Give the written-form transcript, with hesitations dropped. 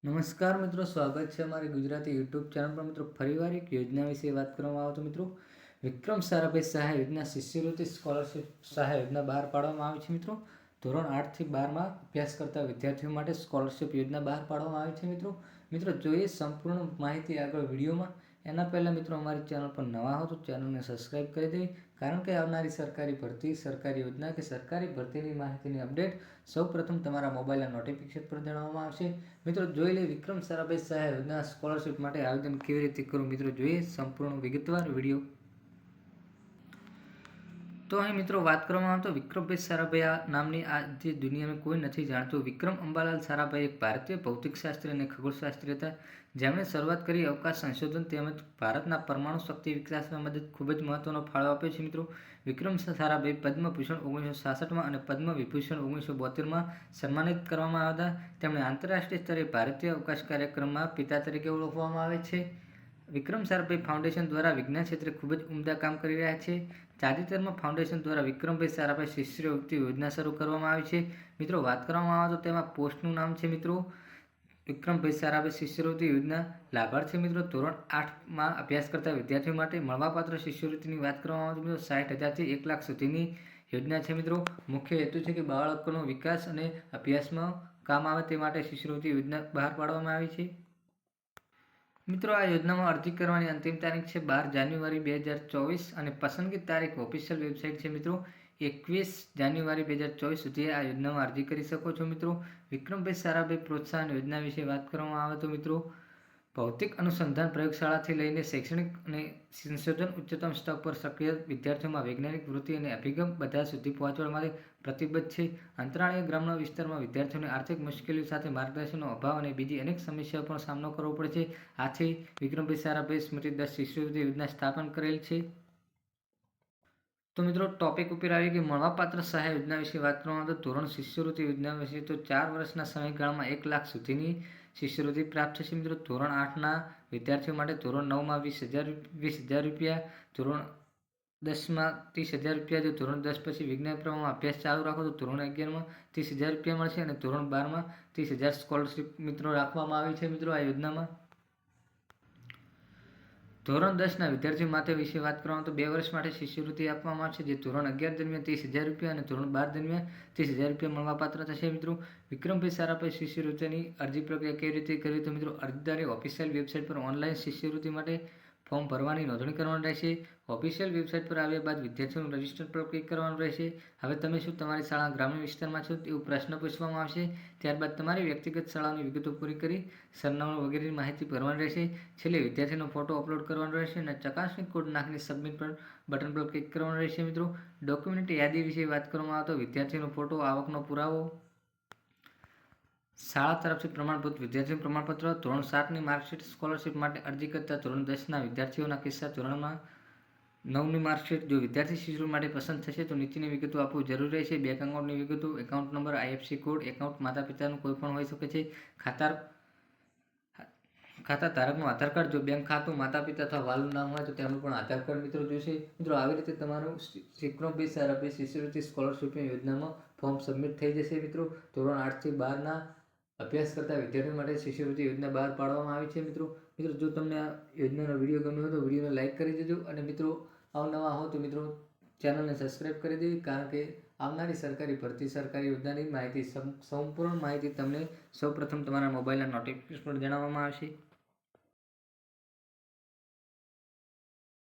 નમસ્કાર મિત્રો, સ્વાગત છે અમારી ગુજરાતી યુટ્યુબ ચેનલ પર. મિત્રો, ફરીવાર એક યોજના વિશે વાત કરવામાં આવે તો મિત્રો, વિક્રમ સારાભાઈ સહાય યોજના શિષ્યવૃત્તિ સ્કોલરશિપ સહાય યોજના બહાર પાડવામાં આવી છે. મિત્રો, ધોરણ 8 થી 12માં અભ્યાસ કરતા વિદ્યાર્થીઓ માટે સ્કોલરશિપ યોજના બહાર પાડવામાં આવી છે. મિત્રો જોઈએ સંપૂર્ણ માહિતી આગળ વિડીયોમાં. એના પહેલાં મિત્રો, અમારી ચેનલ પર નવા હો તો ચેનલને સબસ્ક્રાઈબ કરી દેવી, કારણ કે આવનારી સરકારી ભરતી, સરકારી યોજના કે સરકારી ભરતીની માહિતીની અપડેટ સૌપ્રથમ તમારા મોબાઈલના નોટિફિકેશન પર જણાવવામાં આવશે. મિત્રો, જોઈ લે વિક્રમ સારાભાઈ સહાય યોજના સ્કોલરશિપ માટે આવેદન કેવી રીતે કરવું. મિત્રો, જોઈએ સંપૂર્ણ વિગતવાર વિડીયો. તો અહીં મિત્રો વાત કરવામાં આવે તો વિક્રમભાઈ સારાભાઈ નામની આ જે દુનિયામાં કોઈ નથી જાણતું. વિક્રમ અંબાલાલ સારાભાઈ એક ભારતીય ભૌતિકશાસ્ત્રી અને ખગોળશાસ્ત્રી હતા, જેમણે શરૂઆત કરી અવકાશ સંશોધન તેમજ ભારતના પરમાણુ શક્તિ વિકાસમાં મદદ ખૂબ જ મહત્વનો ફાળો આપ્યો છે. મિત્રો, વિક્રમ સારાભાઈ પદ્મભૂષણ 1966માં અને પદ્મ વિભૂષણ 1972માં સન્માનિત કરવામાં આવ્યા હતા. તેમણે આંતરરાષ્ટ્રીય સ્તરે ભારતીય અવકાશ કાર્યક્રમમાં પિતા તરીકે ઓળખવામાં આવે છે. વિક્રમ સારાભાઈ ફાઉન્ડેશન દ્વારા વિજ્ઞાન ક્ષેત્રે ખૂબ જ ઉમદા કામ કરી રહ્યા છે. તાજેતરમાં ફાઉન્ડેશન દ્વારા વિક્રમભાઈ સારાભાઈ શિષ્યવૃત્તિ યોજના શરૂ કરવામાં આવી છે. મિત્રો, વાત કરવામાં આવે તો તેમાં પોસ્ટનું નામ છે મિત્રો વિક્રમભાઈ સારાભાઈ શિષ્યવૃત્તિ યોજના. લાભાર્થી મિત્રો ધોરણ 8માં અભ્યાસ કરતા વિદ્યાર્થીઓ માટે મળવાપાત્ર શિષ્યવૃત્તિની વાત કરવામાં આવે તો મિત્રો 60,000થી 1 લાખ સુધીની યોજના છે. મિત્રો, મુખ્ય હેતુ છે કે બાળકોનો વિકાસ અને અભ્યાસમાં કામ આવે તે માટે શિષ્યવૃત્તિ યોજના બહાર પાડવામાં આવી છે. મિત્રો, આ યોજનામાં અરજી કરવાની અંતિમ તારીખ છે 12 જાન્યુઆરી 2024 અને પસંદગી તારીખ ઓફિશિયલ વેબસાઇટ છે મિત્રો 21 જાન્યુઆરી 2024 સુધી આ યોજનામાં અરજી કરી શકો છો. મિત્રો, વિક્રમભાઈ સારાભાઈ પ્રોત્સાહન યોજના વિશે વાત કરવામાં આવે તો મિત્રો, ભૌતિક અનુસંધાન પ્રયોગશાળાથી લઈને શૈક્ષણિક અને સંશોધન ઉચ્ચતમ સ્તર પર સક્રિય વિદ્યાર્થીઓમાં વૈજ્ઞાનિક વૃત્તિ અને અભિગમ બધા સુધી પહોંચવા માટે પ્રતિબદ્ધ છે. અંતરાળીય ગ્રામ્ય વિસ્તારમાં વિદ્યાર્થીઓને આર્થિક મુશ્કેલીઓ સાથે માર્ગદર્શનનો અભાવ અને બીજી અનેક સમસ્યાઓ પણ સામનો કરવો પડે છે. આથી વિક્રમભાઈ સારાભાઈ સ્મૃતિ 10 શિષ્યવૃત્તિ યોજના સ્થાપન કરેલ છે. તો મિત્રો, ટોપિક ઉપર આવી કે મળવાપાત્ર સહાય યોજના વિશે વાત કરવામાં આવે તો ધોરણ શિષ્યવૃત્તિ યોજના વિશે તો 4 વર્ષના સમયગાળામાં 1 લાખ સુધીની શિષ્યવૃત્તિ પ્રાપ્ત થશે. મિત્રો, ધોરણ 8ના વિદ્યાર્થીઓ માટે ધોરણ 9માં 20,000 રૂપિયા, ધોરણ 10માં 30,000 રૂપિયા. જો ધોરણ 10 પછી વિજ્ઞાન પ્રવાહમાં અભ્યાસ ચાલુ રાખો તો ધોરણ 11માં 30,000 રૂપિયા મળશે અને ધોરણ 12માં 30,000 સ્કોલરશિપ મિત્રો રાખવામાં આવી છે. મિત્રો, આ યોજનામાં ધોરણ 10ના વિદ્યાર્થીઓ માટે વિશે વાત કરવામાં તો 2 વર્ષ માટે શિષ્યવૃત્તિ આપવામાં આવશે, જે ધોરણ 11 દરમિયાન 30,000 રૂપિયા અને ધોરણ 12 દરમિયાન 30,000 રૂપિયા મળવાપાત્ર થશે. મિત્રો, વિક્રમભાઈ સારાભાઈ શિષ્યવૃત્તિની અરજી પ્રક્રિયા કેવી રીતે કરવી તો મિત્રો, અરજદારે ઓફિશિયલ વેબસાઇટ પર ઓનલાઈન શિષ્યવૃત્તિ માટે ફોર્મ ભરવાની નોંધણી કરવાની રહેશે. ઓફિશિયલ વેબસાઇટ પર આવ્યા બાદ વિદ્યાર્થીઓનું રજિસ્ટર પર ક્લિક કરવાનું રહેશે. હવે તમે શું તમારી શાળા ગ્રામ્ય વિસ્તારમાં છો તેવો પ્રશ્ન પૂછવામાં આવશે. ત્યારબાદ તમારી વ્યક્તિગત શાળાની વિગતો પૂરી કરી સરનામું વગેરેની માહિતી ભરવાની રહેશે. છેલ્લે વિદ્યાર્થીનો ફોટો અપલોડ કરવાનો રહેશે અને ચકાસણી કોડ નાખીને સબમિટ પર બટન પર ક્લિક કરવાનું રહેશે. મિત્રો, ડોક્યુમેન્ટ યાદી વિશે વાત કરવામાં આવે તો વિદ્યાર્થીનો ફોટો, આવકનો પુરાવો, શાળા તરફથી પ્રમાણભૂત વિદ્યાર્થી પ્રમાણપત્ર, ધોરણ 7ની માર્કશીટ. સ્કોલરશિપ માટે અરજી કરતા ધોરણ 10ના વિદ્યાર્થીઓના કિસ્સા ધોરણમાં 9ની માર્કશીટ. જો વિદ્યાર્થી શિષ્યવૃત્તિ માટે પસંદ થશે તો નીચેની વિગતો આપવું જરૂરી રહેશે: બેંક એકાઉન્ટની વિગતો, account number, IFSC code. Account માતા પિતાનું કોઈ પણ હોઈ શકે છે. ખાતા ધારકનું આધાર કાર્ડ. જો બેંક ખાતું માતા પિતા અથવા વાલીનું નામ હોય તો તેમનું પણ આધાર કાર્ડ મિત્રો જોશે. મિત્રો, આવી રીતે તમારું વિક્રમભાઈ સારાભાઈ શિષ્યવૃત્તિ સ્કોલરશિપની યોજનામાં ફોર્મ સબમિટ થઈ જશે. મિત્રો, ધોરણ 8 થી 12ના અભ્યાસ કરતા વિદ્યાર્થીઓ માટે શિષ્યવૃત્તિ યોજના બહાર પાડવામાં આવી છે. મિત્રો, જો તમને આ યોજનાનો વિડીયો ગમ્યો હોય તો વિડીયોને લાઇક કરી દેજો અને મિત્રો, અવનવા હો તો મિત્રો ચેનલને સબસ્ક્રાઈબ કરી દેવી, કારણ કે આવનારી સરકારી ભરતી, સરકારી યોજનાની માહિતી, સંપૂર્ણ માહિતી તમને સૌપ્રથમ તમારા મોબાઈલના નોટિફિકેશન પર જણાવવામાં આવશે.